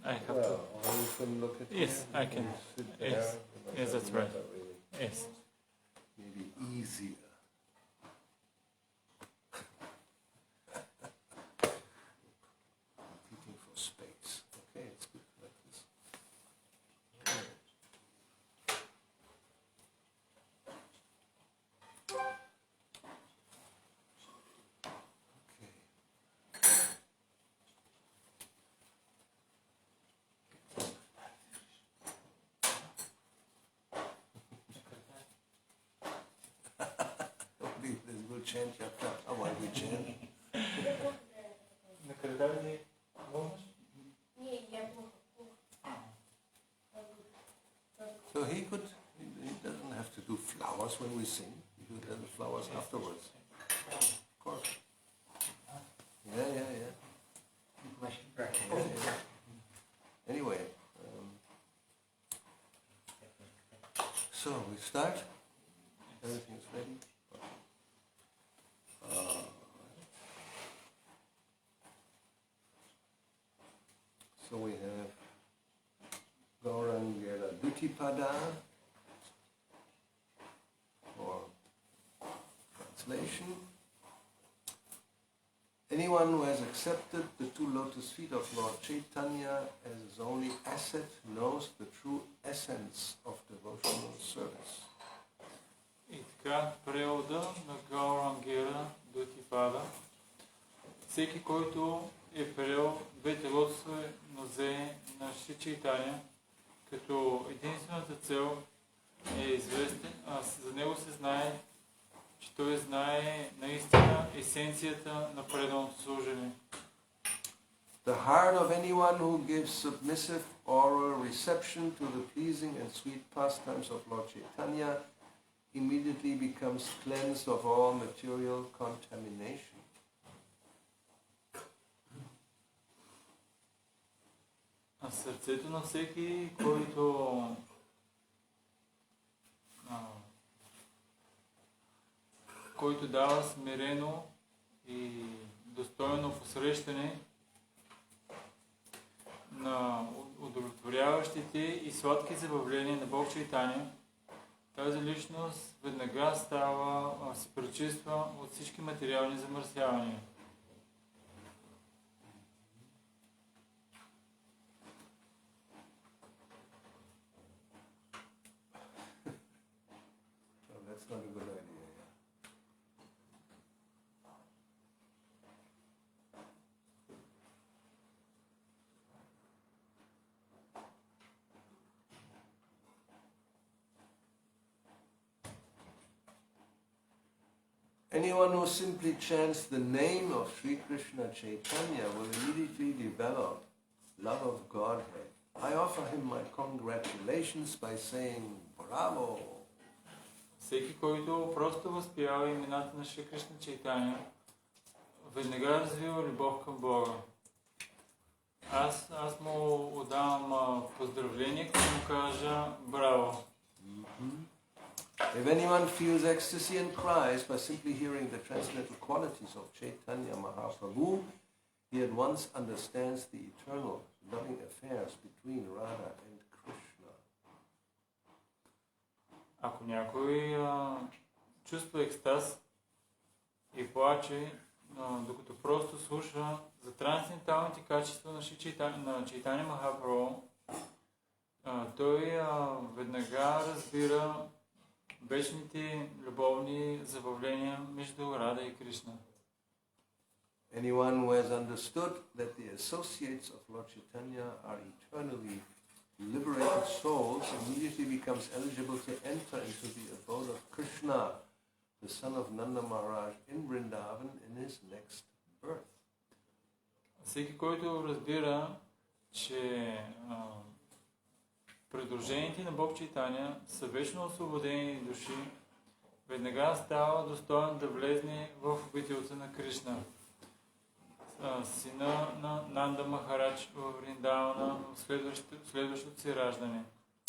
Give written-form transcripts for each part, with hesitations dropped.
I have to. Or you can look at Yes, I can. Sit there, Yes, yes, that's right. Really. Yes. Maybe easier. Competing for space. Okay, it's good like this. We'll chant chapter. How about we chant? So he doesn't have to do flowers when we sing. He could do the flowers afterwards. Of course. Yeah. Anyway, so we start. Everything's ready. So we have Gaurangera Dutipada for translation. Anyone who has accepted the two lotus feet of Lord Chaitanya as his only asset knows the true essence of devotional service. И така, превода на Гаурангера Дутипада. Всеки, който е приел двете лотосови нозе на Шри Чайтаня, като единствената цел е известен, за него се знае, че той знае наистина есенцията на преданото служене. The heart of anyone who gives submissive oral reception to the pleasing and sweet pastimes of Lord Chaitanya immediately becomes cleansed of all material contamination. А сърцето на всеки, който дава смирено и достойно посрещане на удовлетворяващите и сладки забавления на Бог Чайтаня, тази личност веднага се пречиства от всички материални замърсявания. That's not a good idea. Anyone who simply chants the name of Sri Krishna Chaitanya will immediately develop love of Godhead. I offer him my congratulations by saying, Bravo! Всеки, който просто възпява имената на Шри Кришна Чайтаня, веднага развива любов към Бога. Аз му отдавам поздравление, като му кажа браво. If anyone feels ecstasy and cries by simply hearing the transcendental qualities of Chaitanya Mahaprabhu, he at once understands the eternal loving affairs between Radha and Krishna. Ако някой чувства екстаз и плаче, докато просто слуша за трансценденталните качества на Чайтаня Махапрабху, той веднага разбира вечните любовни забавления между Рада и Кришна. Anyone who has understood that the associates of Lord Chaitanya are eternally liberated souls immediately becomes eligible to enter into the abode of Krishna, the son of Nanda Maharaj, in Vrindavan in his next birth. Всеки, който разбира, че придружените на Бог Чайтаня са вечно освободени души, веднага става достоен да влезне в обителта на Кришна, сина на Нанда Махарадж в Вриндавана в следващото си раждане.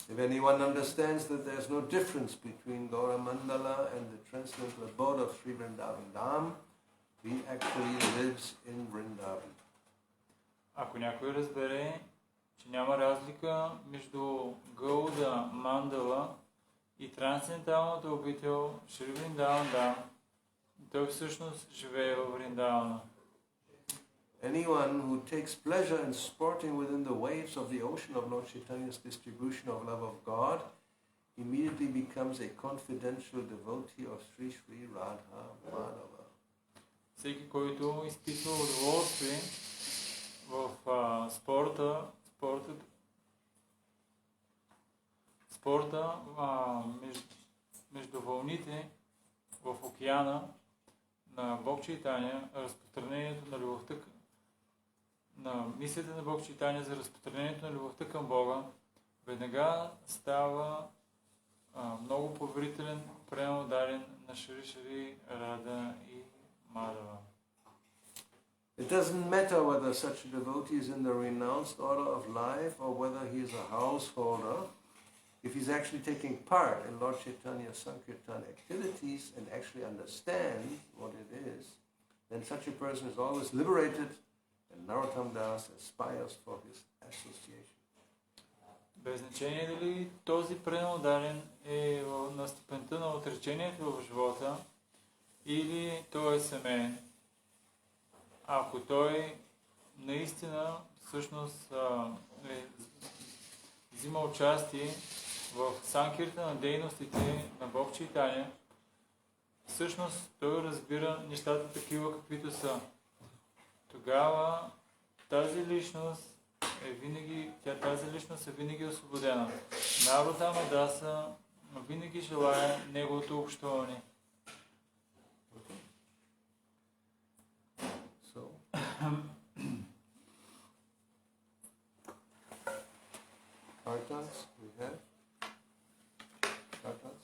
If anyone understands that there is no difference between Gaura Mandala and the transcendental abode of Sri Vrindavan Dham, he actually lives in Vrindavan. Ако някой разбере, че няма разлика между Гауда Мандала и трансценденталната обител Шри Вриндаван Дам. Той всъщност живее във Вриндавана. Anyone who takes pleasure in sporting within the waves of the ocean of Lord Chaitanya's distribution of love of God immediately becomes a confidential devotee of Sri Sri Radha Madhava. Всеки, който изпитва удоволствие в спорта между вълните в океана на Бог Чайтаня, разпространението на любовта, на мисията на Бог Чайтаня за разпространението на любовта към Бога, веднага става много поверителен, преударен на Шри Шри Рада и Мадава. It doesn't matter whether such a devotee is in the renounced order of life or whether he is a householder. If he's actually taking part in Lord Chaitanya's Sankirtan activities and actually understands what it is, then such a person is always liberated and Narottam Das aspires for his association. Без значение дали този преударен е на степента на отречението в живота или той е семейен. Ако той наистина всъщност взима участие в санкирта на дейностите на Бог Чайтаня, всъщност той разбира нещата такива каквито са. Тогава тази личност е винаги освободена. Наротама Даса винаги желая неговото общуване. Artans, we have Artans.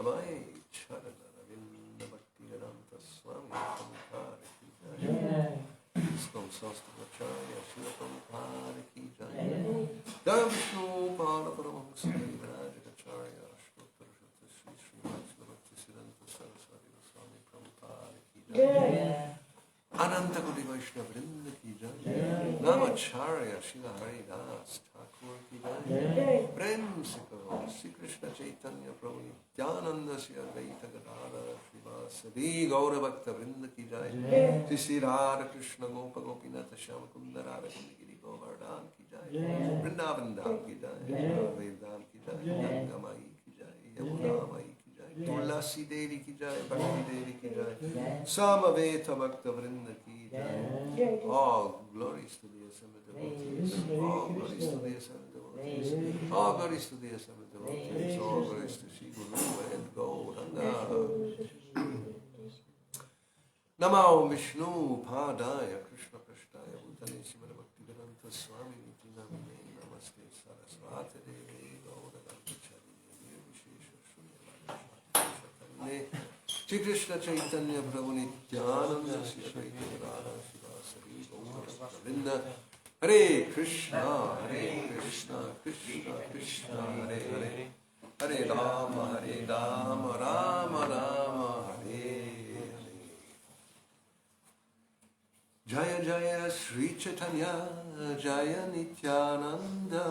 Vai Charana Ravinda Bhakti Vedanta Swami Prabhupada Ki Jai. Iskom Sastravacharya Shila Prabhupada Ki Jai. Jai Vishnu Pada Paramahamsa Rajagacharya Ashtottara Shata Shri Srimad Bhakti Siddhanta Saraswati Goswami Prabhupada Ki Jai. Ananta Koti Vaishnava Vrinda Ki Jai. Namacharya Shila Haridas Thakur Ki Jai. Prem Sikaro Sri Krishna Chaitanya Prabhu Nityananda Sri Advaita Gadadhara Srivasadi Gaura Bhakta Vrinda Ki Jai. Sri Sri Radha Krishna Gopa Gopinatha Shama Kunda Radha Kundagiri Govardhan Ki Jai. Vrindavan Dham Ki Jai. Vedam Ki Jai. Ganga Mai Ki Jai. Yamuna Mai Ki Jai. Tulasi Devi Ki Jai. Bhakti Devi Ki Jai. Samaveta Bhakta Vrinda Ki Jai. All glories to the assembled devotees. All glories to the assembled devotees. All glories to the assembled devotees. All glories to Shri Guru and Gauranga. Namo Vishnu Padaya Krishna Prashtaya Bhutale Srimad Bhaktivedanta Swami Niti Namine Namaste Saraswati Devi Gauravani Charini Vishesha Shunyavadi Shri Krishna Chaitanya Prabhu Nityananda Shri Chaitanya Radha Shivasari Gaura Vrinda Hare Krishna Krishna Krishna Hare Hare Hare Rama Rama Rama Hare Jaya Jaya Sri Chaitanya Jaya Nityananda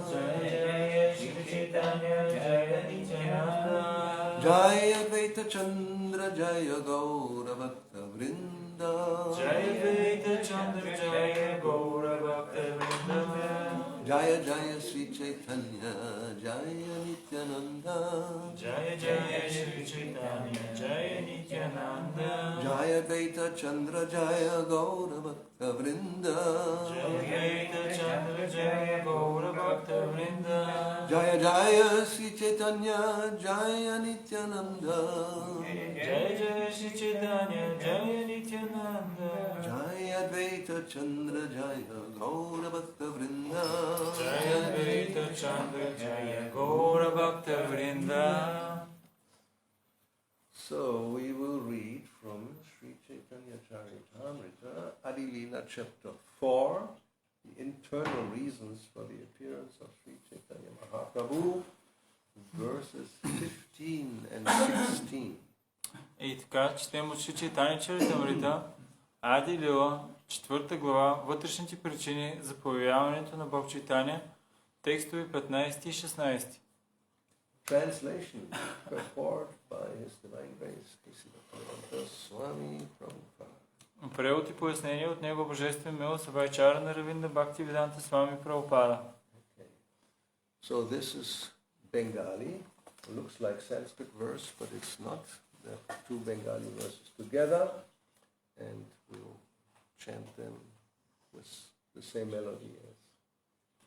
Jaya Jaya Sri Chaitanya Jaya Nityananda Jaya Advaita Chandra Jaya Gaura Bhakta Vrinda Jaya Advaita Chandra Jaya Gaura Bhakta Vrinda Jaya Jaya Sri Chaitanya Jaya Nityananda Jaya Jaya Sri Chaitanya Jaya Nityananda Jaya Advaita Chandra Jaya Gaura Bhakta Vrinda Jaya Advaita Chandra Jaya Gaura Bhakta Vrinda Jaya Jaya Sri Chaitanya Jaya Nityananda Jaya Jaya Sri Chaitanya Jaya Nityananda Jaya Advaita Chandra Jaya Gaura Bhakta Vrinda Jaya Advaita Chandra Jaya Gaura Bhakta Vrinda. So we will read from Sri Chaitanya Charitamrita, Adi Leela chapter 4, the internal reasons for the appearance of Sri Chaitanya Mahaprabhu, verses 15 and 16. И така, четем от Шри Чайтаня Чаритамрита, Ади Лила, 4 глава, вътрешните причини за появяването на Бог Чайтаня, текстове 15 и 16. Translation, purport by His Divine Grace, Goswami Swami Prabhupada. Превод и пояснение от Него Божествен милост Вайчара на Равинда Бхакти Веданта Свами Прабхупада. Okay. So this is Bengali. It looks like Sanskrit verse, but it's not. There are two Bengali verses together, and we'll chant them with the same melody as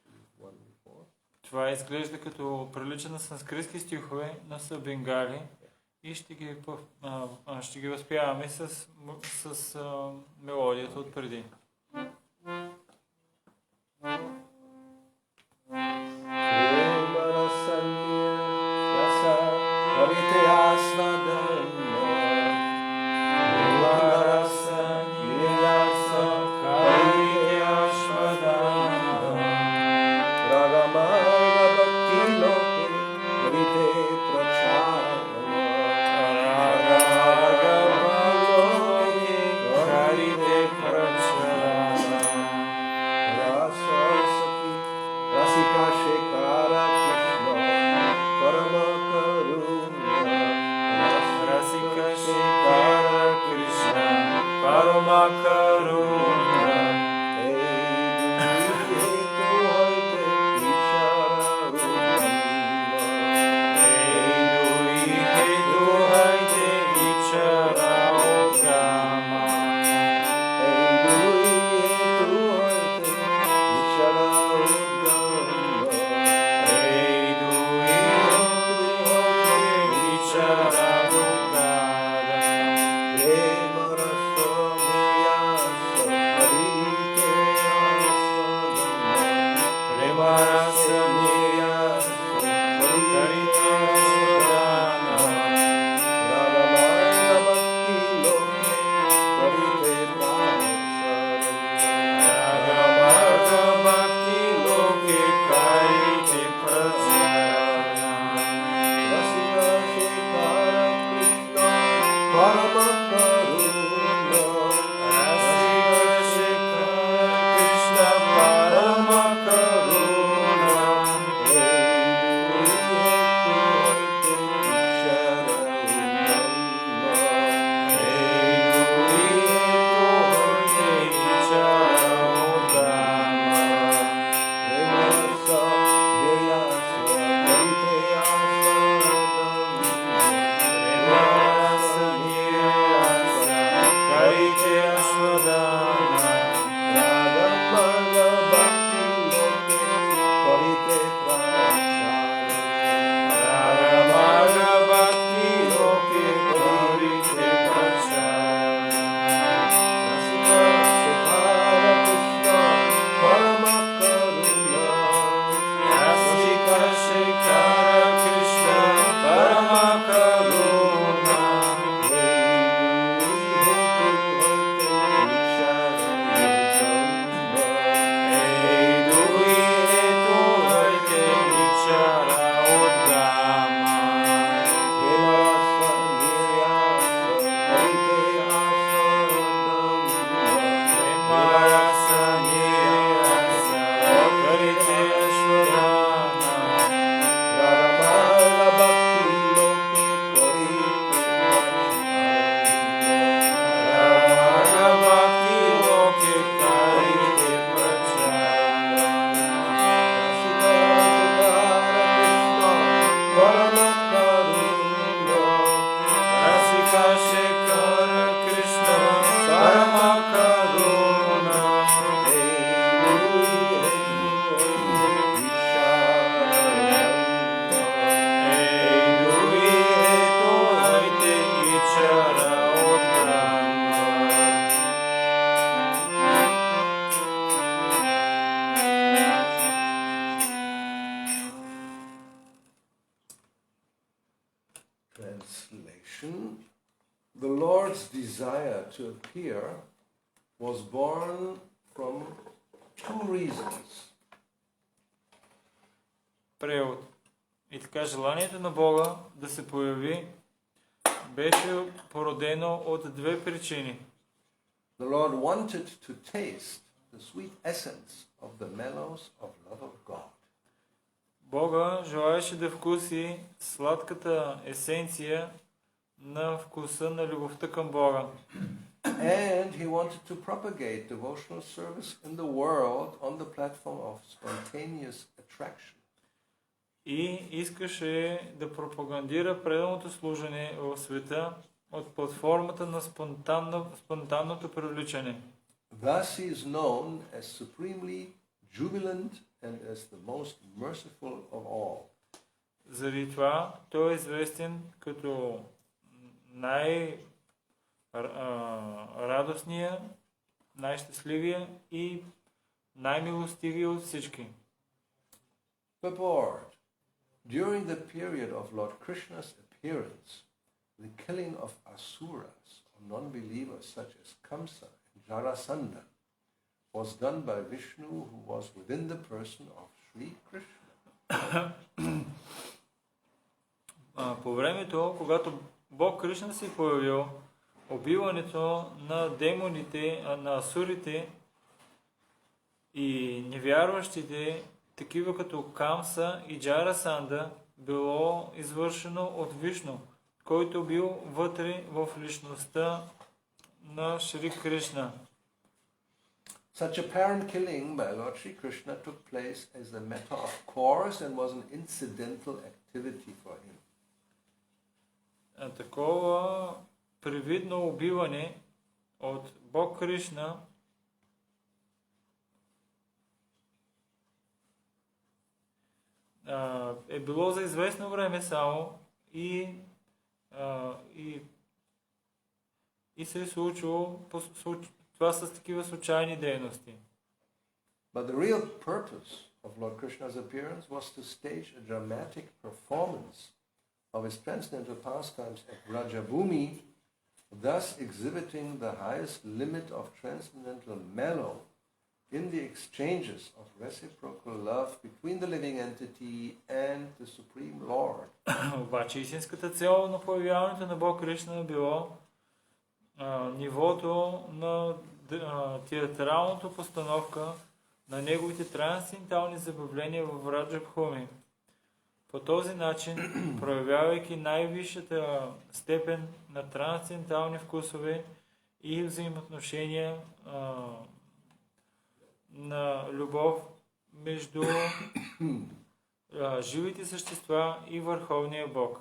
the one before. Това изглежда като прилича на санскритски стихове, но са бенгали и ще ги възпяваме с мелодията от преди. Translation. The Lord's desire to appear was born from two reasons. Превод. И така желанието на Бога да се появи беше породено от две причини. The Lord wanted to taste the sweet essence of the mellows of love of God. Бога желаеше да вкуси сладката есенция на вкуса на любовта към Бога. And he wanted to propagate devotional service in the world on the platform of spontaneous attraction. И искаше да пропагандира преданото служене в света от платформата на спонтанното привличане. Thus he is known as supremely jubilant and as the most merciful of all. Заради това той е известен като най-радостния, най-щастливия и най-милостивия от всички. Purport. During the period of Lord Krishna's appearance, the killing of asuras, or non-believers such as Kamsa and Jarasandha, was done by Vishnu, who was within the person of Sri Krishna. По времето, когато Бог Кришна се появил, убиването на демоните, на асурите и невярващите, такива като Камса и Джарасанда, било извършено от Вишну, който бил вътре в личността на Шри Кришна. Such apparent killing by Lord Sri Krishna took place as a matter of course and was an incidental activity for him. Такова привидно убиване от Бог Кришна е било за известно време само и се е случило това с такива случайни дейности. But the real purpose of Lord Krishna's appearance was to stage a dramatic performance of his transcendental pastimes at Vrajabhumi, thus exhibiting the highest limit of transcendental mellow in the exchanges of reciprocal love between the living entity and the Supreme Lord. Обаче истинската цел на появяването на Бог Кришна е било нивото на театралната постановка на неговите трансцендентални забавления в Раджабхуми. По този начин, проявявайки най-висшата степен на трансцендентални вкусове и взаимоотношения на любов между живите същества и Върховния Бог.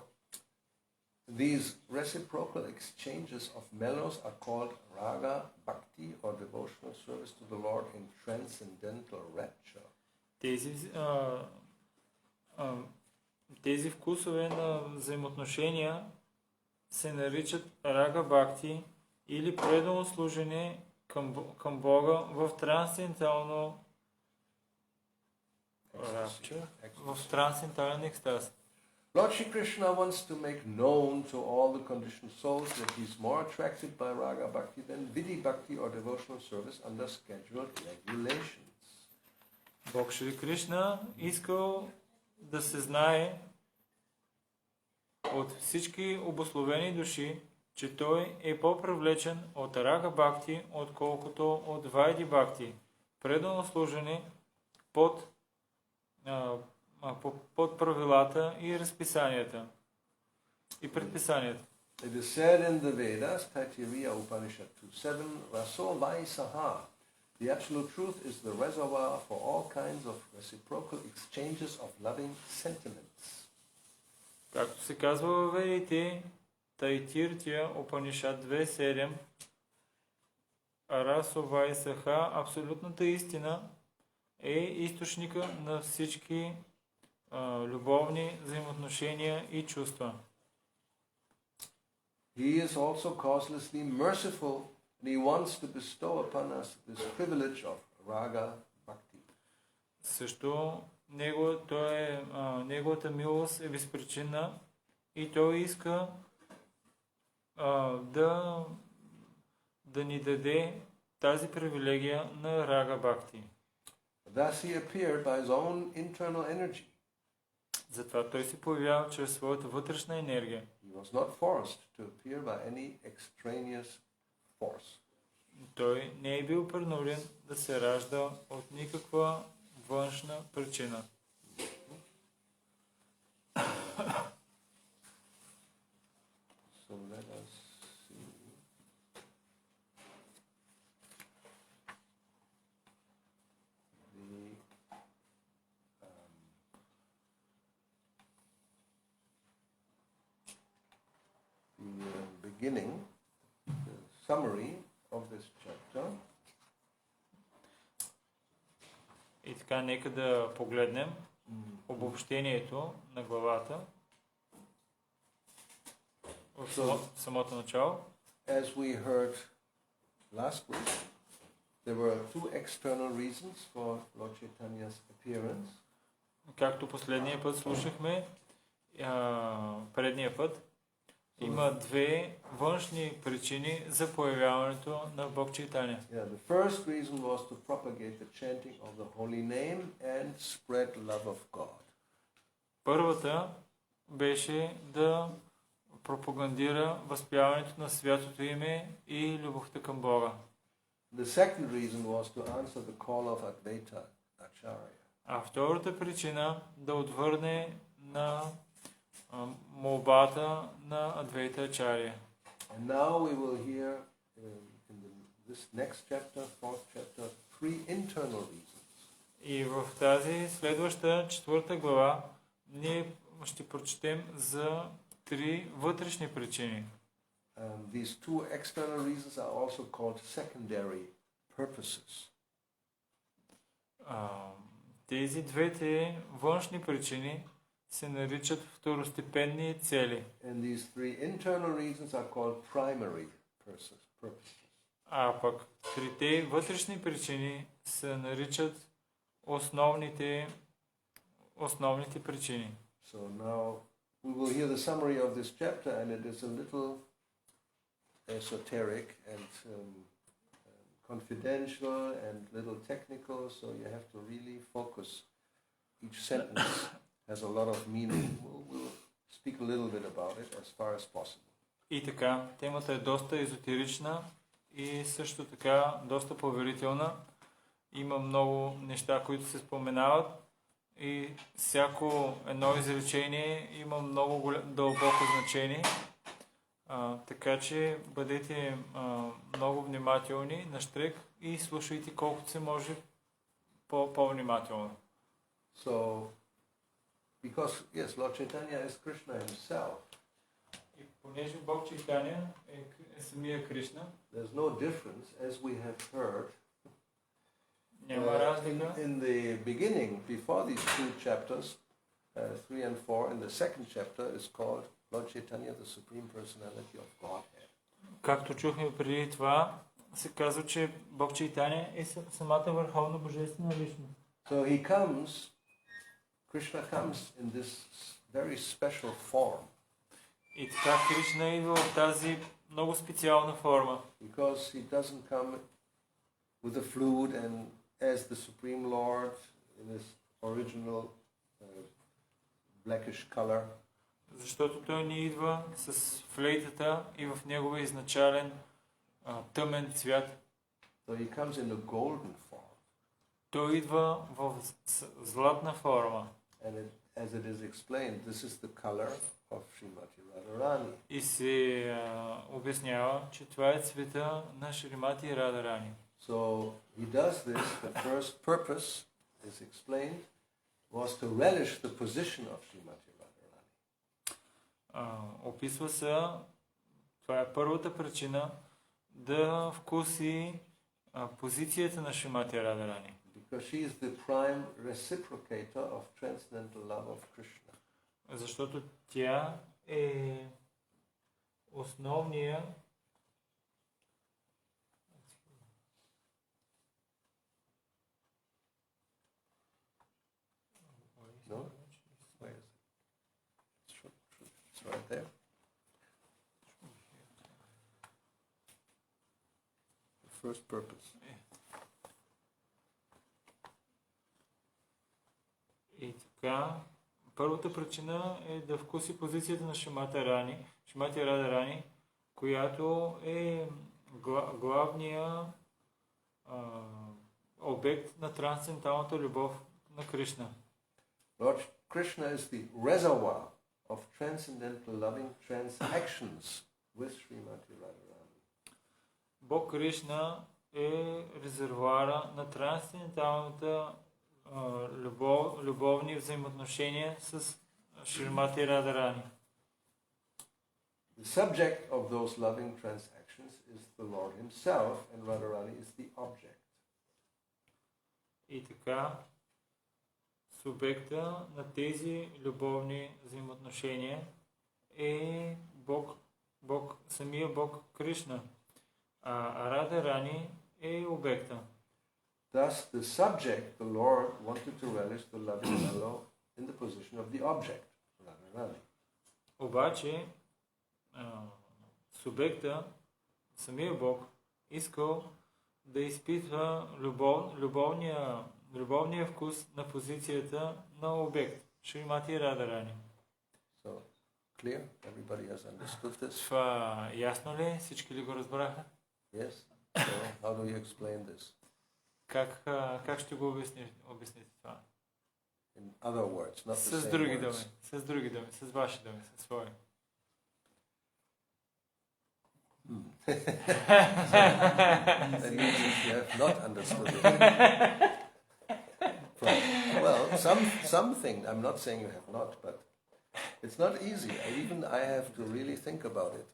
These reciprocal exchanges of mellows are called raga, bhakti, or devotional service to the Lord in transcendental rapture. Тези вкусове на взаимоотношения се наричат рага бхакти или предано служене към Бога в трансцендентално в трансцендентален екстаз. Lord Shri Krishna wants to make known to all the conditioned souls that he is more attracted by raga bhakti than vidhi bhakti or devotional service under scheduled regulations. Бог Шри Кришна искал да се знае от всички обусловени души, че той е по-привлечен от рага бхакти, отколкото от вайди бхакти, предано служене под правилата и разписанията и предписанията. It is said in the Vedas, Taittiriya Upanishad 2.7, Raso Vaisaha. The absolute truth is the reservoir for all kinds of reciprocal exchanges of loving sentiments. Както се казва във Ведите, Тайтиртия Упанишад 2.7, Расо Вайсаха, абсолютната истина е източника на всички любовни взаимоотношения и чувства. He is also causelessly merciful, and he wants to bestow upon us this privilege of raga bhakti. Също неговата милост е безпричинна и той иска да ни даде тази привилегия на рага бхакти. Thus he appeared by his own internal energy. Затова той се появява чрез своята вътрешна енергия. He was not forced to appear by any extraneous force. Той не е бил принуден да се ражда от никаква външна причина. So let us see. The beginning, the summary of this chapter. И така, нека да погледнем обобщението на главата в самото начало. As we heard last week, there were two external reasons for Lord Chaitanya's appearance. Както последния път слушахме, предния път, има две външни причини за появяването на Бог Чайтаня. The first reason was to propagate the chanting of the holy name and spread love of God. Първата беше да пропагандира възпяването на святото име и любовта към Бога. The second reason was to answer the call of Advaita Acharya. А втората причина да отвърне на молбата на Адвейта Ачаря. And now we will hear in this next chapter, fourth chapter, three internal reasons. И в тази следваща четвърта глава ние ще прочетем за три вътрешни причини. These two external reasons are also called secondary purposes. Тези двете външни причини се наричат второстепенни цели. And these three internal reasons are called primary purposes. А пък трите вътрешни причини се наричат основните причини. So now we will hear the summary of this chapter, and it is a little esoteric and confidential and little technical, so you have to really focus. Each sentence has a lot of meaning. We'll speak a little bit about it as far as possible. И така, темата е доста езотерична и също така доста поверителна. Има много неща, които се споменават и всяко едно изречение има много дълбоко значение. Така че бъдете много внимателни, наштрек и слушайте колкото се може по-внимателно. So, because, yes, Lord Chaitanya is Krishna himself. И понеже Бог Чайтаня е самия Кришна, there's no difference, as we have heard, няма разлика. in the beginning, before these two chapters, 3 and 4, in the second chapter is called Lord Chaitanya, the Supreme Personality of Godhead. Както чухме преди това, се казва, че Бог Чайтаня е самата върховна божествена личност. So he comes, Krishna comes in this very special form. И така Кришна идва в тази много специална форма. Because he doesn't come with a flute and as the Supreme Lord in his original blackish color. Защото той не идва с флейтата и в неговия изначален тъмен цвят. So he comes in a golden form. Той идва в златна форма. And as it is explained, this is the color of Srimati Radharani. И се обяснява, че това е цвета на Шримати Радарани. So he does this, the first purpose is explained, was to relish the position of Srimati Radharani. Описва се, това е първата причина, да вкуси позицията на Шримати Радарани. Because she is the prime reciprocator of transcendental love of Krishna. Защото тя е основния No? Where is it? It's right there. The first purpose. И така, първата причина е да вкуси позицията на Шримати Радарани, която е главният обект на трансценденталната любов на Кришна. Lord Krishna is the reservoir of transcendental loving transactions with Srimati Radharani. Бог Кришна е резервуара на трансценденталната любовни взаимоотношения с Шримати Радарани. The subject of those loving transactions is the Lord himself, and Radharani is the object. И така, субекта на тези любовни взаимоотношения е самия Бог Кришна, а Радарани е обекта. Thus, the subject, the Lord, wanted to relish the loving fellow in the position of the object, Radharani. Обаче, субекта, самия Бог, искал да изпитва любовния вкус на позицията на обект, Шримати Радарани. So, clear? Everybody has understood this? Това ясно ли? Всички ли го разбраха? Yes? So, how do you explain this? Как ще го обясните това? In other words, not the С same други words. думи, с други думи, с ваши думи, с свои. That means you have not understood it. Well, something, I'm not saying you have not, but it's not easy. I have to really think about it.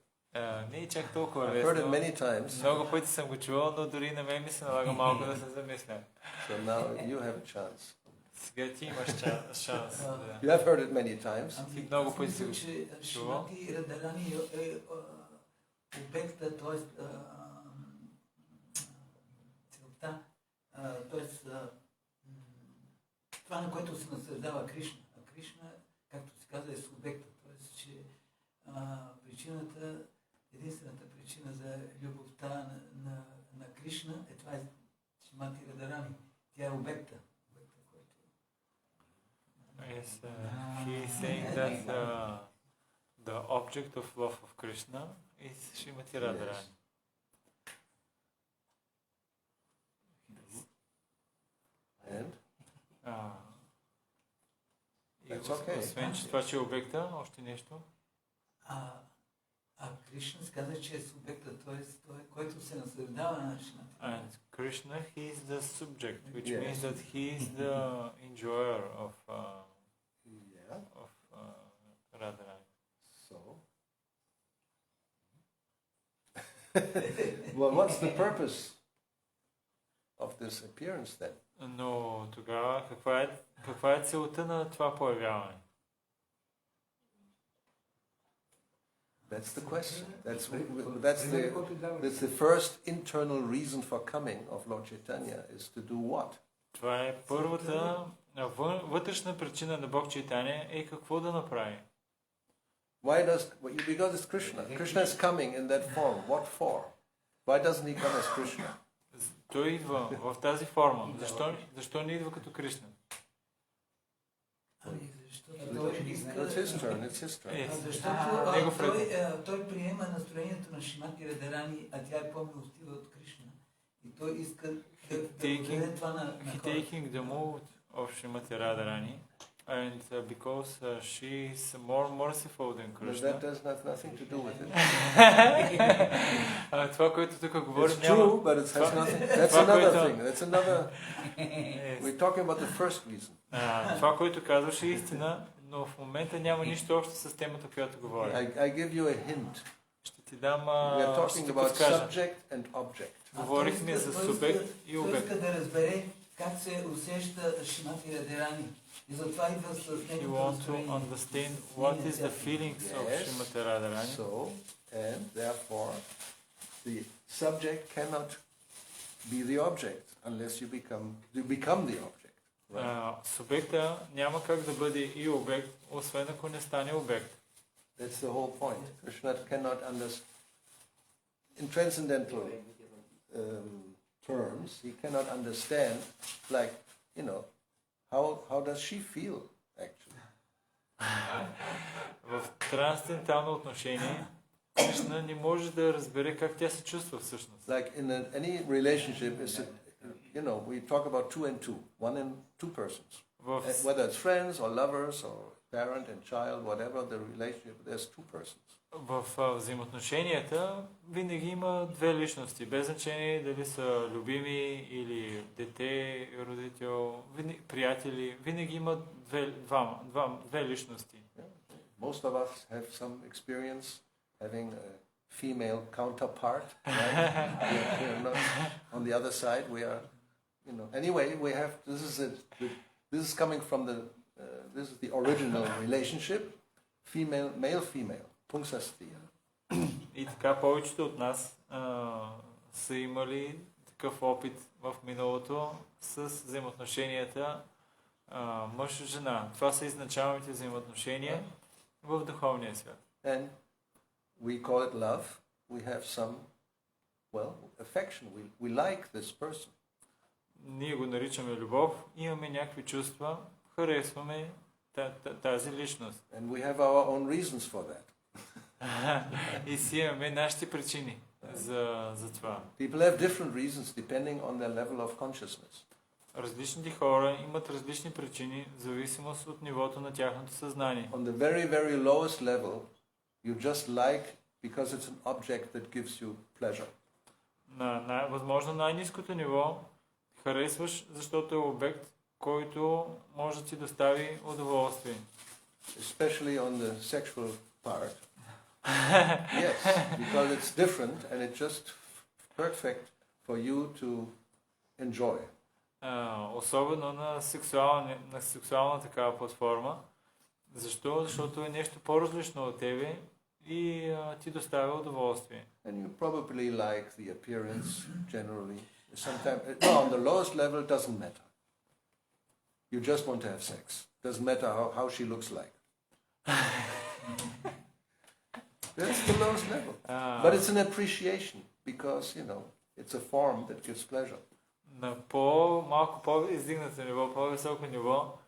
Не е чак толкова I've heard it лесно. many times, Много пъти съм го чувал, но дори на мен ми се налага малко да се замисля. so now you have a chance. Сега ти имаш шанс. Да. You have heard it many times. Ти много пъти си го че чувал. Шримати Радарани е обекта, т.е. целта, т.е. това, на което се наслаждава Кришна. А Кришна, както се казва, е субекта, т.е. че единствената причина за любовта на на Кришна, това е Шримати Радарани. Тя е обекта. Yes, he is saying that the object of love of Krishna is Srimati Radharani. And? That's okay. Освен, че това, че е обекта, още нещо. Кришна каза, че е субекта, т.е. той, който се наслаждава на Шримати. And Krishna, he is the subject, which means that he is the enjoyer of Radharani. So, well, what's the purpose of this appearance then? Но тогава каква е целта на това появяване? That's the question. That's the first internal reason for coming of Lord Chaitanya is to do what? Това е първата вътрешна причина на Бог Чайтаня е какво да направи. Because it's Krishna. Krishna is coming in that form. What for? Why doesn't he come as Krishna? Той идва в тази форма. Защо не идва като Кришна? It's his turn. Защото той приема настроението на Шримати Радарани, а тя е по-милостива от Кришна. И той иска да даде това на хората. Taking the mood of Srimati Radharani, and because she is more merciful than Krishna. That does nothing to do with it. Това, което тук говорим, it's true, but it has nothing. That's another thing. That's another. We're talking about the first reason. Това, което казваш, е истина, но в момента няма нищо общо с темата, която говорим. I give you a hint. Ще ти дам, ще ти подскажа. Subject and object. Говорихме за субект и обект. Той иска да разбере как се усеща Шримати Радарани. И затова идва с You want to understand what is the feelings of Srimati Radharani. So, and therefore, the subject cannot be the object unless you become the object. Субекта няма как да бъде и обект, освен ако не стане обект. That's the whole point. Krishna cannot understand. In transcendental terms, he cannot understand, like, how does she feel, actually? В трансцендентално отношение, Кришна не може да разбере как тя се чувства всъщност. Like in any relationship, we talk about two and two, one and two persons. Whether it's friends or lovers or parent and child, whatever the relationship, there's two persons. В взаимоотношенията винаги има две личности, без значение дали са любими или дете, родител, приятели, винаги има две личности. Most of us have some experience having a female counterpart, right? We're not on the other side. We are, Anyway, we have. This is coming from this is the original relationship, male, female. И така повечето от нас са имали такъв опит в миналото с взаимоотношенията мъж-жена. Това са изначалните взаимоотношения в духовния свят. And we call it love. We have some, affection. We like this person. Ние го наричаме любов, имаме някакви чувства, харесваме тази личност. And we have our own reasons for that. И си имаме нашите причини за това. People have different reasons depending on their level of consciousness. Различните хора имат различни причини в зависимост от нивото на тяхното съзнание. On the very, very lowest level, you just like because it's an object that gives you pleasure. На възможно най-ниското ниво харесваш, защото е обект, който може да ти достави удоволствие. Especially on the sexual part. Yes, because it's different and it's just perfect for you to enjoy. Особено на сексуална такава платформа. Защо? Защото е нещо по-различно от тебе и ти доставя удоволствие. And you probably like the appearance generally. Sometimes, on the lowest level it doesn't matter. You just want to have sex. Doesn't matter how she looks like. That's the lowest level. But it's an appreciation because, It's a form that gives pleasure. На малко по-издигнато ниво, по-високо ниво,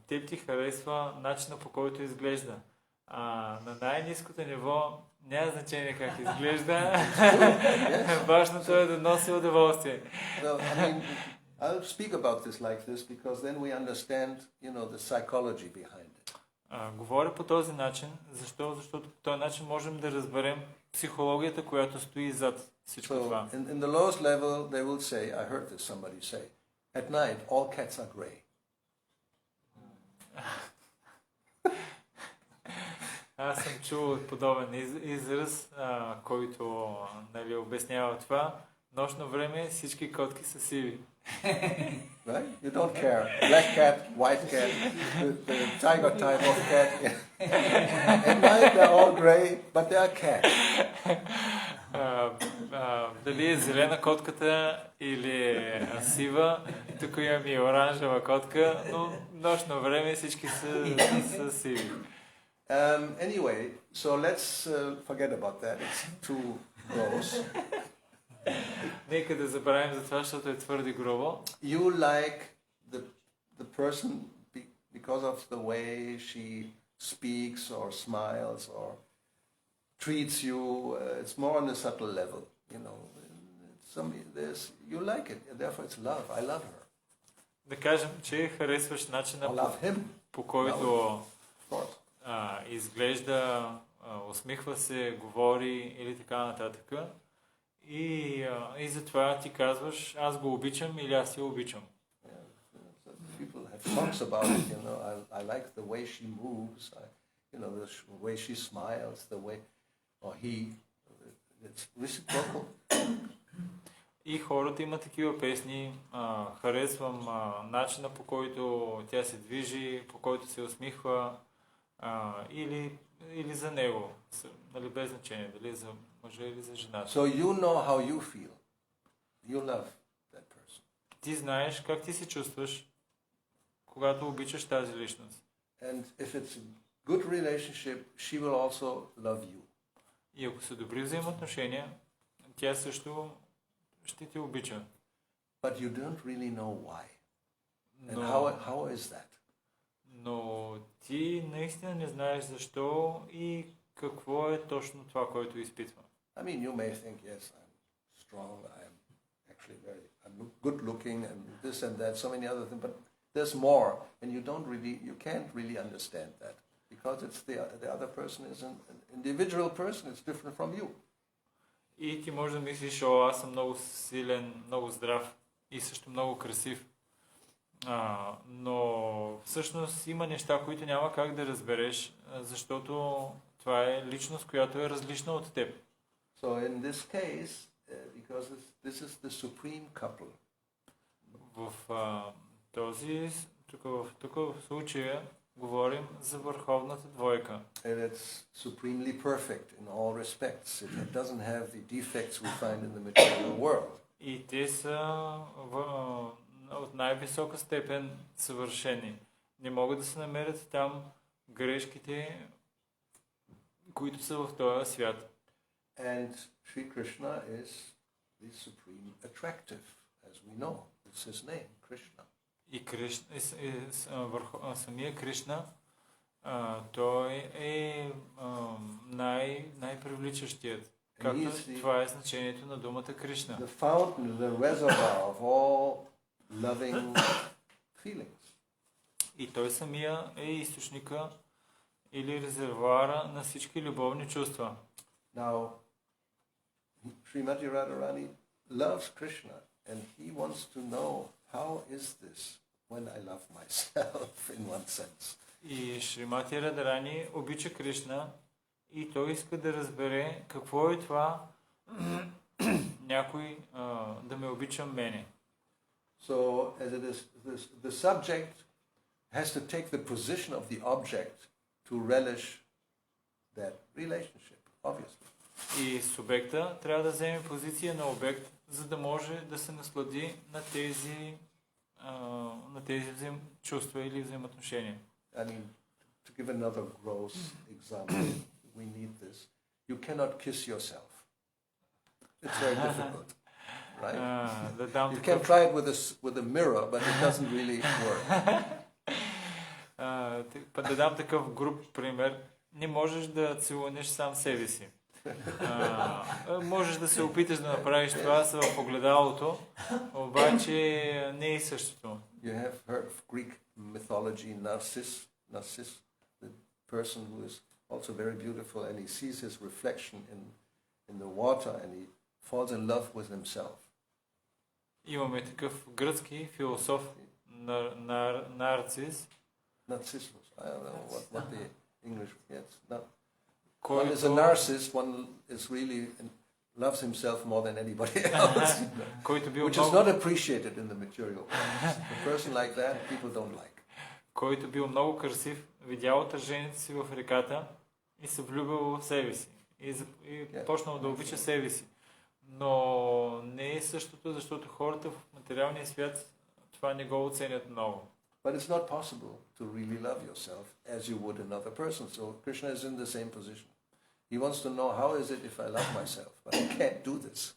теб ти харесва начина, по който изглежда. На най-ниското ниво няма значение как изглежда. Важното е да носи удоволствие. So, I mean, I'll speak about this like this because then we understand, the psychology behind it. Говоря по този начин, защото по този начин можем да разберем психологията, която стои зад всичко това. In the lowest level, they will say, I heard this somebody say, at night all cats are grey. Аз съм чул подобен израз, който обяснява това. Нощно време всички котки са сиви. Right? You don't care. Black cat, white cat, the tiger type of cat. At night they're all grey, but they are cats. Дали е зелена котката или сива, тук имам и оранжева котка, но нощно време всички са сиви. Anyway, so let's forget about that. It's too gross. Нека да забравим за това, защото е твърде грубо. You like the person because of the way she speaks or smiles or treats you. It's more on a subtle level, You like it, therefore it's love. I love her. Да кажем, че харесваш начина, по който изглежда, усмихва се, говори или така нататък. И затова ти казваш, аз го обичам или аз я обичам. People have talks about it, I like the way she moves, the way she smiles, the way, or he, it's reciprocal. И хората имат такива песни, харесвам начина, по който тя се движи, по който се усмихва, или за него, нали, без значение, дали за мъжа или за жената. So you know how you feel. You love that person. Ти знаеш как ти се чувстваш, когато обичаш тази личност. And if it's a good relationship, she will also love you. И ако са добри взаимоотношения, тя също ще те обича. But you don't really know why. And how is that? Но ти наистина не знаеш защо и какво е точно това, което изпитва. I mean, you may think, yes, I'm strong, I'm actually I'm good looking, and this and that, so many other things, but there's more, and you can't really understand that, because it's the other person is an individual person, it's different from you. И ти можеш да мислиш, аз съм много силен, много здрав и също много красив. Но всъщност има неща, които няма как да разбереш, защото това е личност, която е различна от теб. So in this case, because this is the supreme couple. Тук в случая говорим за върховната двойка. And it's supremely perfect in all respects. It doesn't have the defects we find in the material world. И те са от най-висока степен съвършени. Не могат да се намерят там грешките, които са в този свят. And Sri Krishna is the supreme attractive, as we know. It's his name, Krishna. И самия Кришна, той е най-привличащият. Както това е значението на думата Кришна. The fountain, the reservoir of all loving feelings. И той самия е източника или резервуара на всички любовни чувства. Now, Srimati Radharani loves Krishna, and he wants to know how is this when I love myself in one sense. И Шримати Радарани обича Кришна и той иска да разбере какво е това някой да ме обича мене. So, as it is, the subject has to take the position of the object to relish that relationship, obviously. И субекта трябва да вземе позиция на обект, за да може да се наслади на тези чувства или взаимоотношения. I mean, to give another gross example, we need this. You cannot kiss yourself. It's very difficult, right? Да дам You can такъв, try it with a mirror, but it doesn't really work. да дам такъв груб пример. Не можеш да целунеш сам себе си. Можеш да се опиташ да направиш това в огледалото, обаче не е същото. You have heard of Greek mythology, Narcissus, the person who is also very beautiful, and he sees his reflection in the water, and he falls in love with himself. Имаме такъв гръцки философ, Нарцис, Narcissus, I don't know what the English gets. One който is a narcissist, one is really loves himself more than anybody else, който бил which is много, not appreciated in the material world. A person like that, people don't like. който бил много красив, видял отражението си в реката и се влюбил в себе си. И почнал да обича себе си. Но не е същото, защото хората в материалния свят това не го оценят много. But it's not possible to really love yourself as you would another person. So Krishna is in the same position. He wants to know how is it if I love myself, but I can't do this.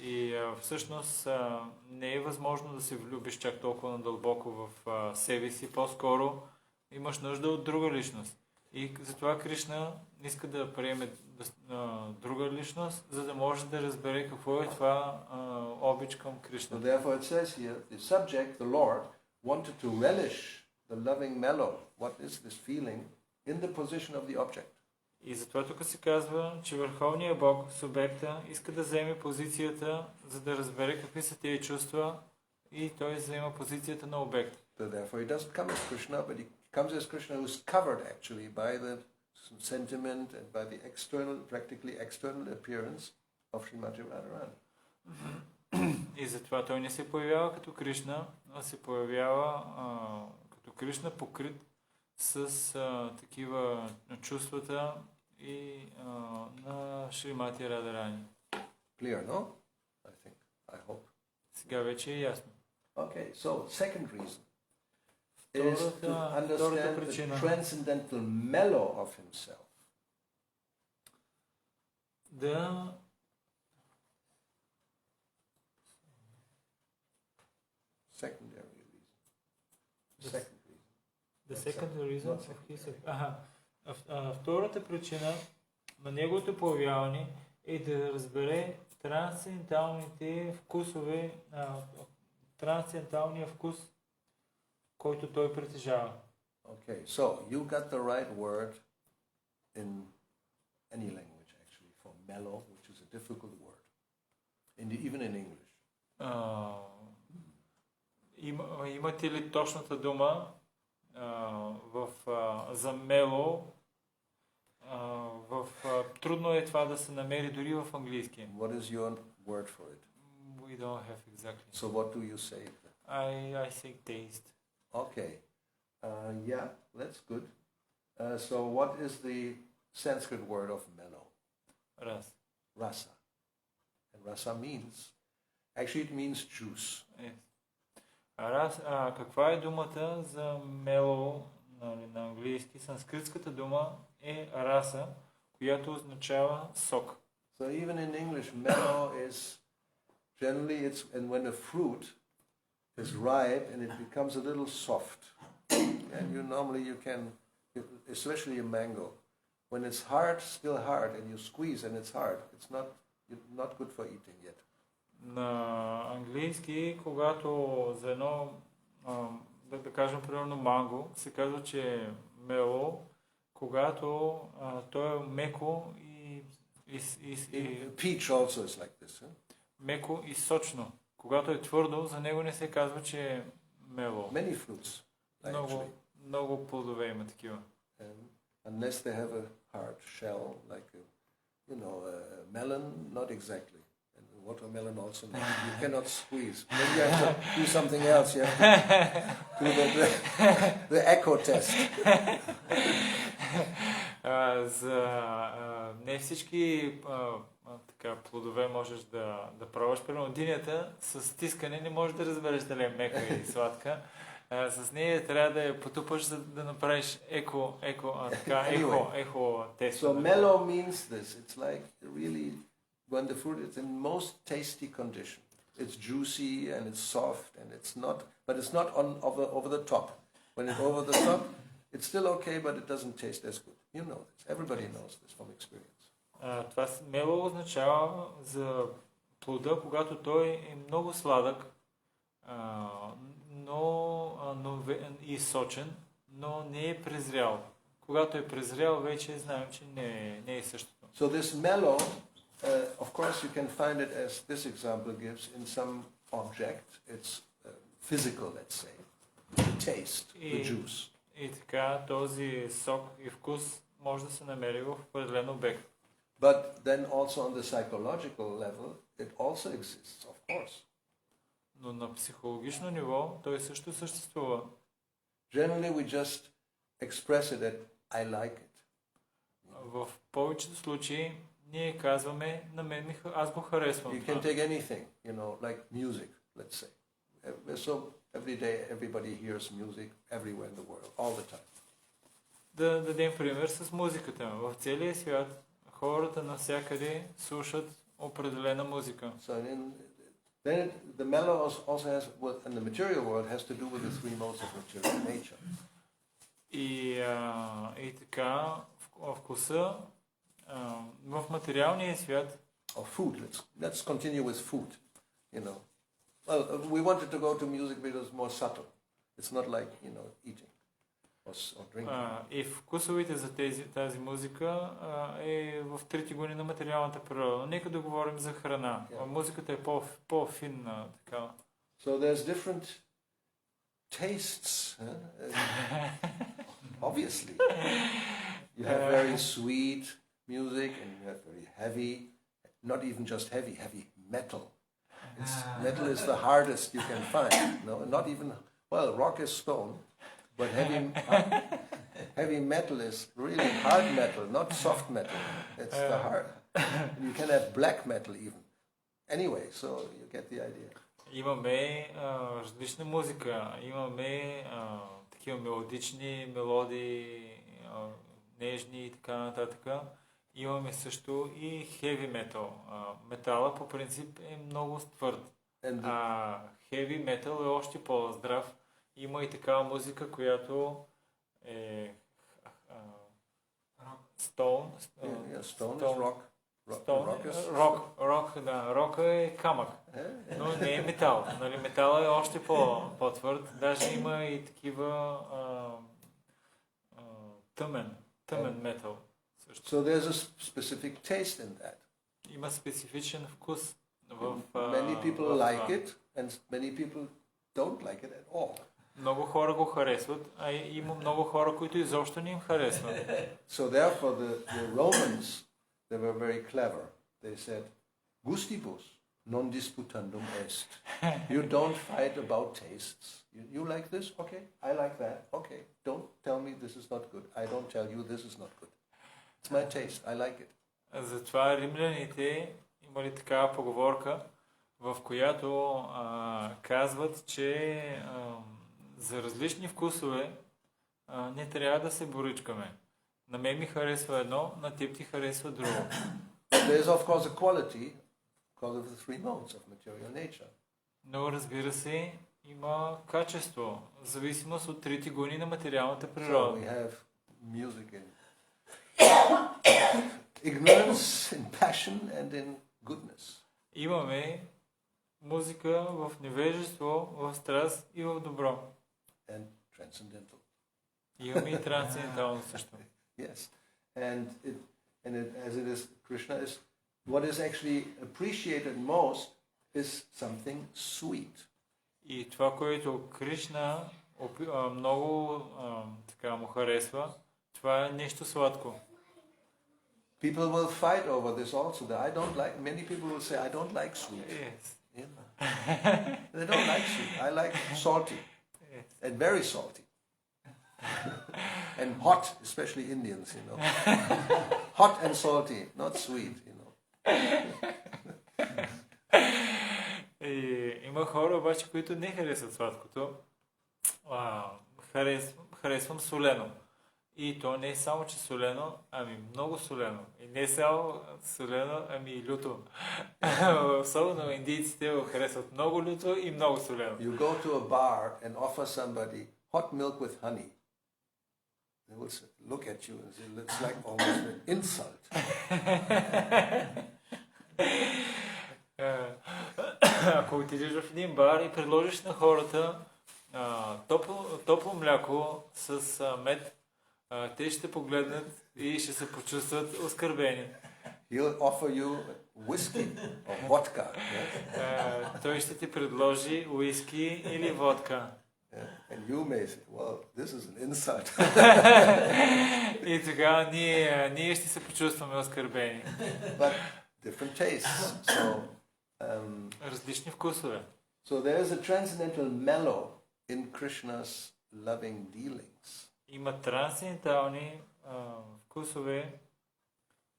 И всъщност не е възможно да се влюбиш чак толкова надълбоко в себе си. По-скоро имаш нужда от друга личност. И затова Кришна иска да приеме друга личност, за да може да разбере какво е това обич към Кришна. So therefore it says here, the subject, the Lord, wanted to relish the loving mellow. What is this feeling in the position of the object? И затова тук се казва, че Върховният Бог, субекта, иска да вземе позицията, за да разбере какви са тези чувства и той взема позицията на обекта. So therefore he doesn't come as Krishna, but he comes as Krishna who's covered actually by the sentiment and by the external, practically external appearance of Srimati Radharani. И затова той не се появява като Кришна, а се появява като Кришна покрит с такива чувствата и на Шримати Радарани. Clear, no? I think, I hope. Сега вече е ясно. Okay, so second reason is to understand the transcendental mellow of himself. Да. Secondary reason. Second reason. The second reason of his... Втората причина на неговото появяване е да разбере трансценденталните вкусове, трансценденталния вкус, който той притежава. Okay, so you got the right word in any language actually for mellow, which is a difficult word, even in English. Имате ли точната дума за мело? Трудно е това да се намери дори в английски. What is your word for it? We don't have exactly. So what do you say? I say taste. Okay. Yeah, that's good. So what is the Sanskrit word of mellow? Раз. Rasa. And rasa means, actually it means juice. Yes. Каква е думата за мело на английски? Санскритската дума е раса, която означава сок. So even in English, mellow is generally and when a fruit is ripe and it becomes a little soft, and you can, especially a mango, when it's hard, still hard, and you squeeze and it's hard, it's not good for eating yet. На английски, когато за едно, да кажем примерно манго, се казва, че е мело, когато то е меко и Peach also is like this. Меко и сочно. Когато е твърдо, за него не се казва, че е мело. Many fruits, actually. Много плодове има такива. Unless they have a hard shell, like a melon, not exactly. And watermelon also, you cannot squeeze. Maybe you have to do something else. You have to do the echo test. Не всички плодове можеш да пробваш. Примерно динята с стискане не можеш да разбереш дали е мека и сладка. С нея трябва да я потупаш, за да направиш ехо тест. So mellow means this. It's like really when the fruit is in most tasty condition. It's juicy and it's soft and it's not, but it's not over the top. When it's over the top, it's still okay, but it doesn't taste as good. You know this. Everybody knows this from experience. Това смело означава за плода, когато той е много сладък, и сочен, но не е презрял. Когато е презрял, вече знаем, че не е същото. So this mellow, of course you can find it as this example gives in some object. It's physical, let's say. The taste, the juice. И така този сок и вкус може да се намери в определен обект. But then also on the psychological level, it also exists, of course. Но на психологично ниво той също съществува. Generally we just express it that I like it. В повечето случаи ние казваме, аз го харесвам. You can take anything, like music, let's say. So every day everybody hears music everywhere in the world, all the time. Да дадем пример с музиката. В целия свят хората навсякъде слушат определена музика. So then the mellow also has, in the material world, has to do with the three modes of material nature. И така вкуса в материалния свят. Or food. Let's continue with food. Well, we wanted to go to music because it's more subtle. It's not like eating or drinking. И вкусовите за тази музика е в трите гони на материалната природа. Нека да говорим за храна. Музиката е по-финна. Така. So there's different tastes. Obviously. You have very sweet music and you have very heavy, not even just heavy metal. Metal is the hardest you can find. No, not even, rock is stone, but heavy metal is really hard metal, not soft metal. It's the hard. You can have black metal even. Anyway, so you get the idea. Имаме различна музика. Имаме такива мелодични мелодии, нежни и така нататък. Имаме също и хеви метал. Метала по принцип е много твърд. А хеви метал е още по-здрав. Има и такава музика, която е Stone is rock. Рока е камък, но не е метал. Нали, метал е още по-твърд. Даже има и такива тъмен метал. So there's a specific taste in that. Има специфичен вкус. Many people like it and many people don't like it at all. Много хора го харесват, а има много хора, които изобщо не им харесват. So therefore the Romans, they were very clever. They said, gustibus non disputandum est. You don't fight about tastes. You like this? Okay. I like that. Okay. Don't tell me this is not good. I don't tell you this is not good. It's my taste. I like it. Затова римляните имали такава поговорка, в която казват, че за различни вкусове не трябва да се боричкаме. На мен ми харесва едно, на теб ти харесва друго. There is of course a quality because of the three modes of material nature. Но разбира се, има качество, в зависимост от трите гони на материалната природа. So we have music in ignorance, in passion and in goodness. Имаме музика в невежество, в страст и в добро. And transcendental. Имаме и трансцендентално също. Yes. And as it is, Krishna is, what is actually appreciated most is something sweet. И това, което Кришна много така му харесва, това е нещо сладко. People will fight over this also. That I don't like. Many people will say, I don't like sweet. Yes. They don't like sweet. I like salty. Yes. And very salty. And hot, especially Indians, Hot and salty, not sweet, Има хора обаче, които не харесват сладкото. Харесвам солено. И то не е само, че солено, ами много солено. И не само солено, ами люто. Особено индийците го харесват много люто и много солено. You go to a bar and offer somebody hot milk with honey. They will look at you and say, it's like almost an insult. Ако отидеш в един бар и предложиш на хората топло мляко с мед, те ще погледнат и ще се почувстват оскърбени. He'll offer you whiskey or vodka. Yes? Той ще ти предложи уиски или водка. And you may say, well, this is an insult. И тогава ние ще се почувстваме оскърбени. But different tastes. So, Различни вкусове. so there is a transcendental mellow in Krishna's loving dealings. Има трансцендентални вкусове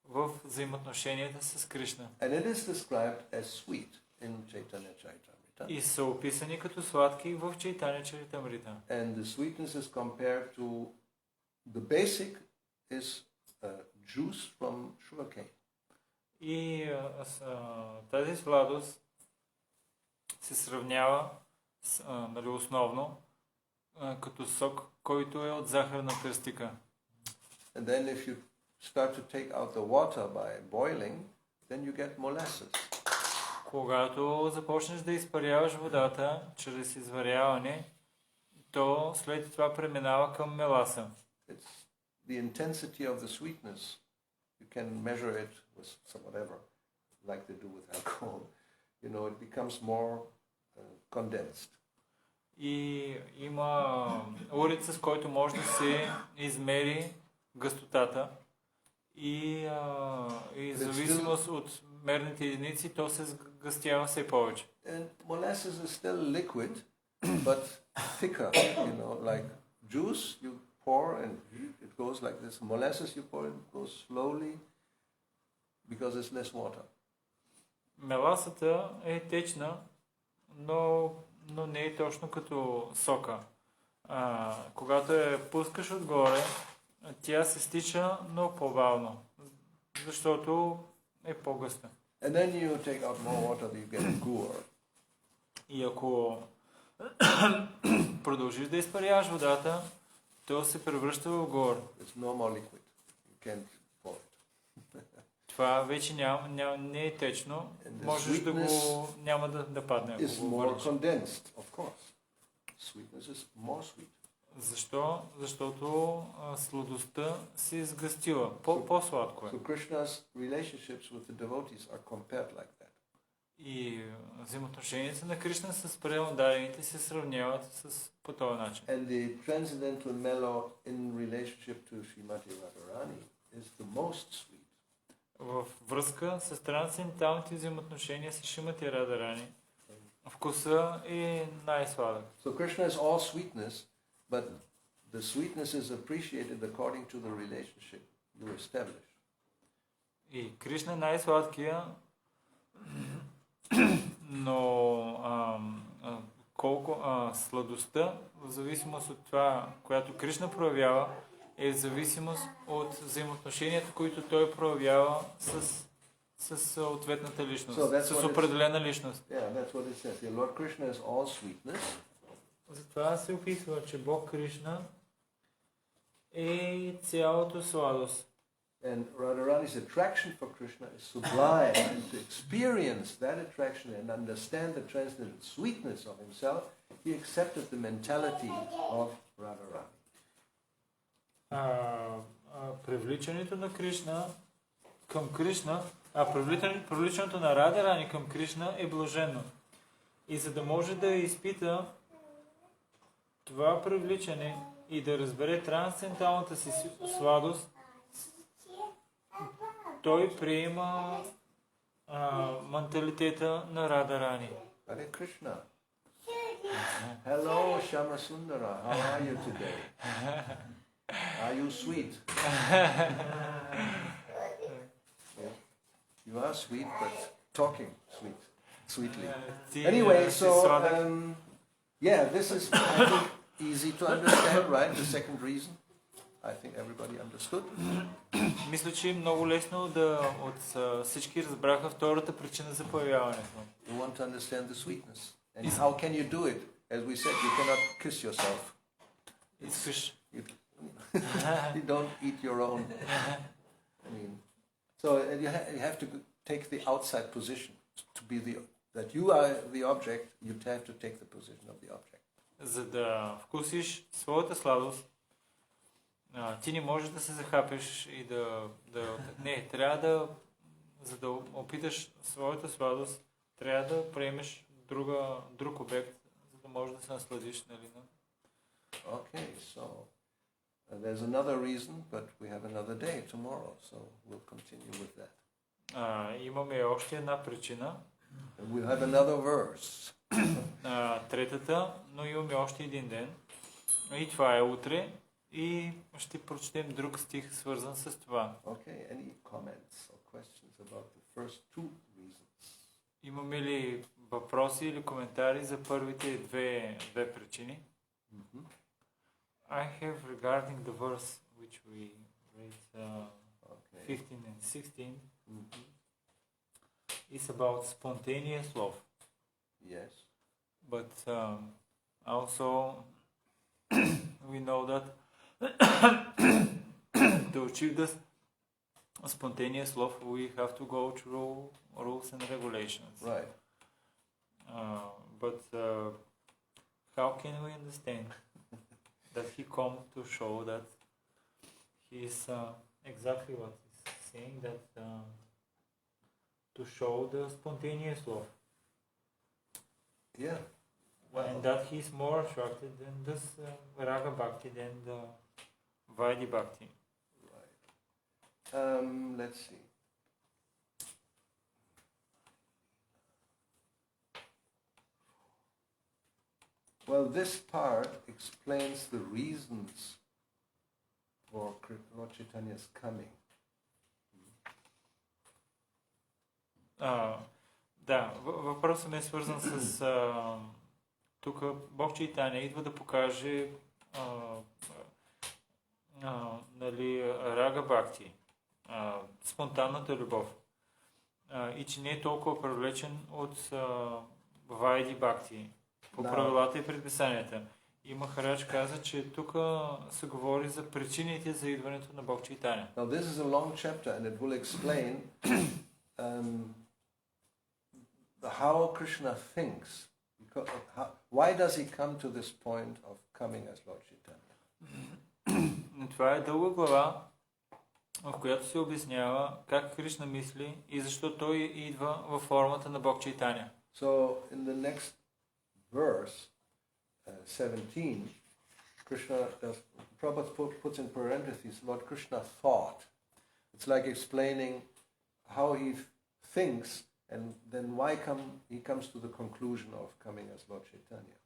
в взаимоотношенията с Кришна. And it is described as sweet in Chaitanya Charitamrita. И са описани като сладки в Чайтаня Чаритамрита. And the sweetness is compared to the basic is juice from sugarcane. И тази сладост се сравнява нали, основно като сок, който е от захарна тръстика. And then if you start to take out the water by boiling, then you get molasses. Когато започнеш да изпаряваш водата чрез изваряване, то след това преминава към меласа. It's the intensity of the sweetness. You can measure it with some whatever, like they do with alcohol. You know, it becomes more condensed. И има уред, с който може да се измери гъстотата и в зависимост от мерните единици, то се сгъстява все повече. And molasses is still liquid, but thicker, you know, like juice you pour and it goes like this. Molasses you pour, it goes slowly because it's less water. Меласата е течна, но не е точно като сока. Когато я пускаш отгоре, тя се стича много по-бавно, защото е по-гъста. And then you take out more water, you get Gauра. И ако продължиш да изпаряваш водата, то се превръща в гор. It's no more liquid. You can't pour it. Това вече не е течно, можеш да го няма да падне. It's more condensed, of course. Sweetness is more sweet. Защо? Защото сладостта се изгъстила. По-сладко е. So Krishna's relationships with the devotees are compared like that. И взаимоотношенията на Кришна с преданните се сравняват по този начин. And the transcendental mellow in relationship to Srimati Radharani is the most sweet. В връзка с трансценденталните взаимоотношения с Шримати Радарани, вкуса е най-сладък. So Krishna is all sweetness, but the sweetness is appreciated according to the relationship you establish. И Кришна е най-сладкия, но колко сладостта, в зависимост от това, която Кришна проявява, е в зависимост от взаимоотношенията, които той проявява с съответната личност, с определена личност. Yeah, that's what it says. The Lord Krishna is all sweetness. Затова се описва, че Бог Кришна е цялото сладост. And Radharani's attraction for Krishna is sublime, and to experience that attraction and understand the transcendental sweetness of himself, he accepted the mentality of Radharani. Привличането на Кришна към Кришна, привличането на Радharani към Кришна е блаженно. И за да може да изпита това привличане и да разбере трансценденталната си сладост, той приема менталитета на Радharani. Hare Krishna. Hello, Shama Sundara. How are you today? Are you sweet? Yeah. You are sweet, but talking sweetly. Anyway, so yeah, this is I think easy to understand, right? The second reason. I think everybody understood. Мисля, че много лесно от всички разбраха втората причина за появяването. You want to understand the sweetness. And how can you do it? As we said, you cannot kiss yourself. Искаш. You don't eat your own. I mean, so you have to take the outside position to be that you are the object. You have to take the position of the object. За да вкусиш своята сладост, ти не можеш да се захапеш и не, трябва за да опиташ своята сладост, трябва да приемеш друг обект, за да можеш да се насладиш, нали? Okay, so there's another reason, but we have another day tomorrow, so we'll continue with that. Имаме още една причина. And we'll have another verse. Третата, но имаме още един ден. И това е утре. И ще прочетем друг стих, свързан с това. Okay, any comments or questions about the first two reasons? Имаме ли въпроси или коментари за първите две причини? I have regarding the verse which we read 15 and 16. It's about spontaneous love. Yes. But also we know that to achieve this spontaneous love, we have to go through rules and regulations. Right. But how can we understand that he come to show that he is exactly what he's saying, that to show the spontaneous love? Yeah. And that he is more attracted than this Raga Bhakti than the Vaidhi Bhakti. Right. Let's see. Well, this part explains the reasons for Lord Chaitanya's coming. Да, въпросът ми е свързан с тук Бог Чайтаня идва да покаже нали, Рага Бхакти, спонтанната любов, и че не е толкова привлечен от Вайди Бхакти по правилата и предписанията. И Махарадж каза, че тук се говори за причините за идването на Бог Чайтаня. Now this is a long chapter and it will explain how Krishna thinks. Why does he come to this point of coming as Lord Chaitanya? Това е дълга глава, в която се обяснява как Кришна мисли и защо той идва във формата на Бог Чайтаня. So in the next verse, 17, Prabhupada puts in parentheses, Lord Krishna thought. It's like explaining how he thinks and then why he comes to the conclusion of coming as Lord Chaitanya.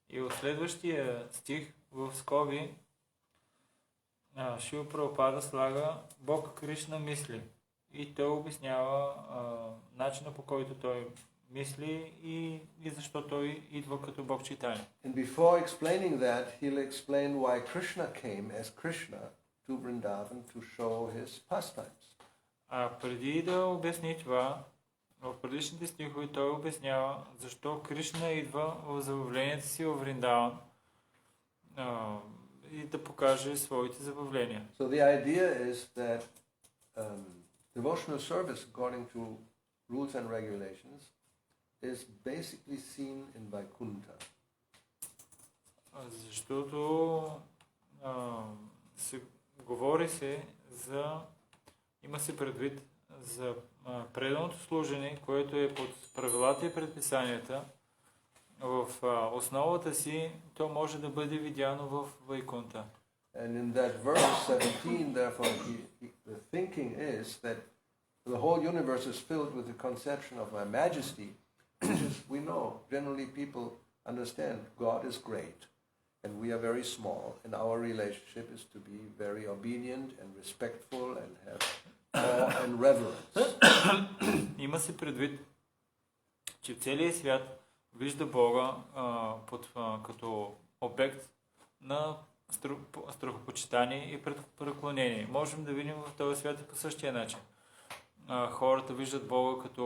И от следващия стих в скоби Шила Прабхупада слага Бог Кришна мисли. И той обяснява начина, по който той мисли и защо той идва като Бог Чайтаня. And before explaining that, he'll explain why Krishna came as Krishna to Vrindavan to show his pastimes. Преди да обясни това, в предишните стихове той обяснява защо Кришна идва в забавленията си във Вриндаван и да покаже своите забавления. So the idea is that devotional service, according to rules and regulations, is basically seen in Vaikuntha. Защото говори се има се предвид за преданото служене, което е под правилата и предписанията. В основата си то може да бъде видяно в Вайкунта. And in that verse 17, therefore, the thinking is that the whole universe is filled with the conception of my majesty, which is, we know, generally people understand God is great and we are very small and our relationship is to be very obedient and respectful and have awe and reverence. Има се предвид, че целият свят вижда Бога като обект на страхопочитание и преклонение. Можем да видим в този свят и по същия начин. Хората виждат Бога като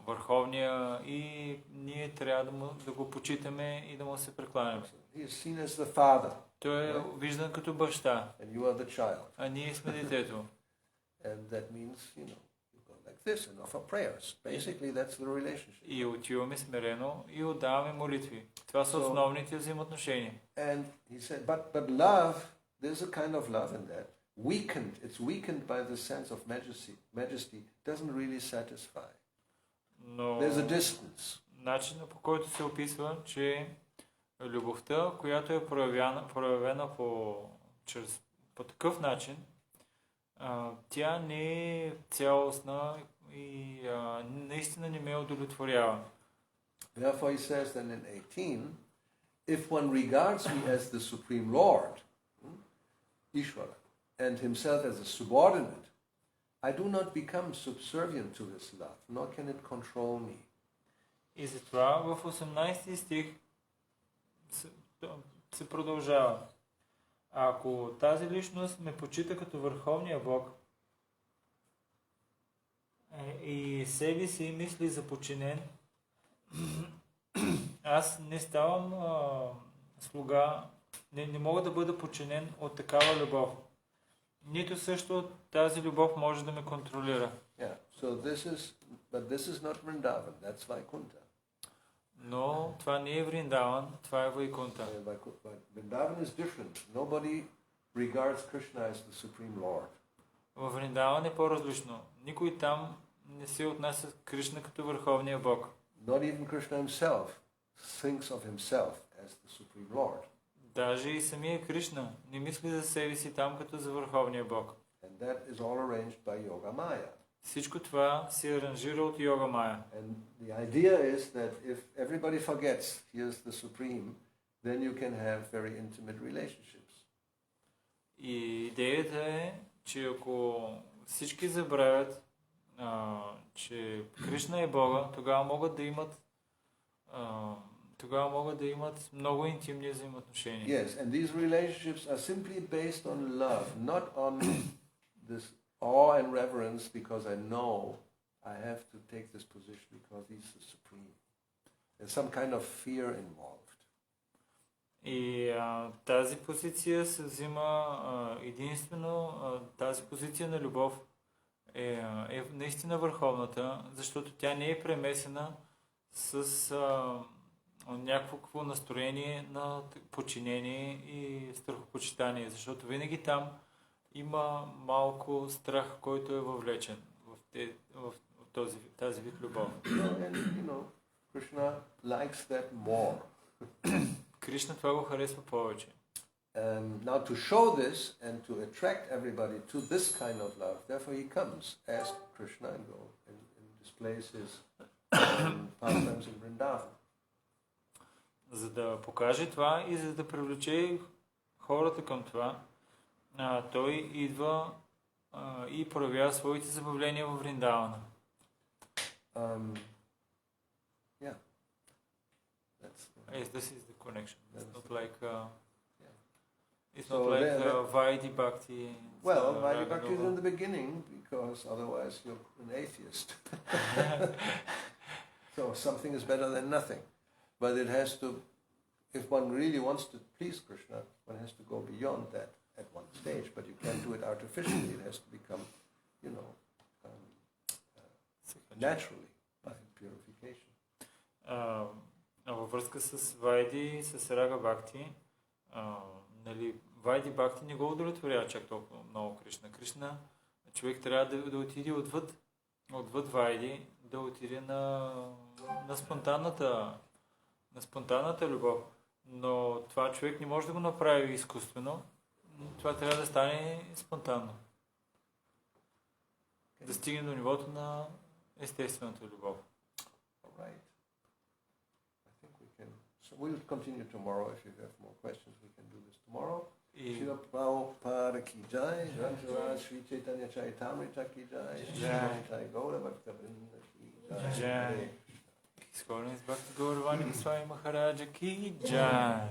върховния и ние трябва да го почитаме и да му се прекланяме. He is seen as the father. Той е виждан като баща. And you are the child. А ние сме детето. And that means, you go like this and offer prayers. Basically, that's the relationship. И отиваме смирено и отдаваме молитви. Това са основните взаимоотношения. And he said, but love, there's a kind of love in that. It's weakened by the sense of majesty, doesn't really satisfy. Но There's a distance. Начинът, по който се описва, че любовта, която е проявена по такъв начин, тя не е цялостна и наистина не ме удовлетворява. Therefore he says then in 18, if one regards me as the Supreme Lord, Ishvara, and himself as a subordinate, I do not become subservient to this love, nor can it control me. И затова в 18 стих се продължава. Ако тази личност ме почита като върховния Бог и себе си мисли за подчинен, аз не ставам слуга, не мога да бъда подчинен от такава любов. Нито също тази любов може да ме контролира. Yeah. So this is not Vrindavan, that's Vaikuntha. Но това не е Вриндаван, това е Вайкунта. Vrindavan is different. Nobody regards Krishna as the Supreme Lord. В Вриндаван е по-различно. Никой там не се отнася Кришна като върховния Бог. Not even Krishna himself thinks of himself as the Supreme Lord. Даже и самия Кришна не мисли за себе си там като за върховния Бог. And that is all arranged by Yoga Maya. Всичко това се аранжира от Йога Мая. And the idea is that if everybody forgets he is the Supreme, then you can have very intimate relationships. И идеята е, че ако всички забравят, че Кришна е Бога, тогава могат да имат много интимни взаимоотношения. Yes, and these relationships are simply based on love, not on this awe and reverence because I know I have to take this position because he's the supreme. There's some kind of fear involved. И тази позиция се взима единствено, тази позиция на любов е наистина върховната, защото тя не е премесена с някакво настроение на подчинение и страхопочитание, защото винаги там има малко страх, който е въвлечен в тази вид любов. And Krishna likes that more. Кришна това го харесва повече. Now to show this and to attract everybody to this kind of love, therefore he comes as Krishna and displays his pastimes in Vrindavan. За да покаже това и за да привлече хората към това, той идва и проявява своите забавления във Вриндавана. Yeah. Yes, this is the connection. It's not like Vaidhi Bhakti. Well, Vaidhi Bhakti is in the beginning because otherwise you're an atheist. So something is better than nothing. But it has to, if one really wants to please Krishna, one has to go beyond that at one stage. But you can't do it artificially. It has to become, naturally by purification. Във връзка с Вайди, с Рага Бхакти, Вайди Бхакти не го удовлетворява чак толкова много Кришна. Кришна, човек трябва да отиде отвъд Вайди, да отиде на спонтанната любов. Но това човек не може да го направи изкуствено. Това трябва да стане спонтанно. Да стигне до нивото на естествената любов. Right. I think we can. So we'll continue tomorrow. If you have more questions, we can do this tomorrow. Shila Prabhupada ki jai, Ranjara Shri Chaitanya Chaitamrita ki jai, Jai Gauravani ki jai. His Holiness Bhakti Gauravani Goswami Maharaja ki jai.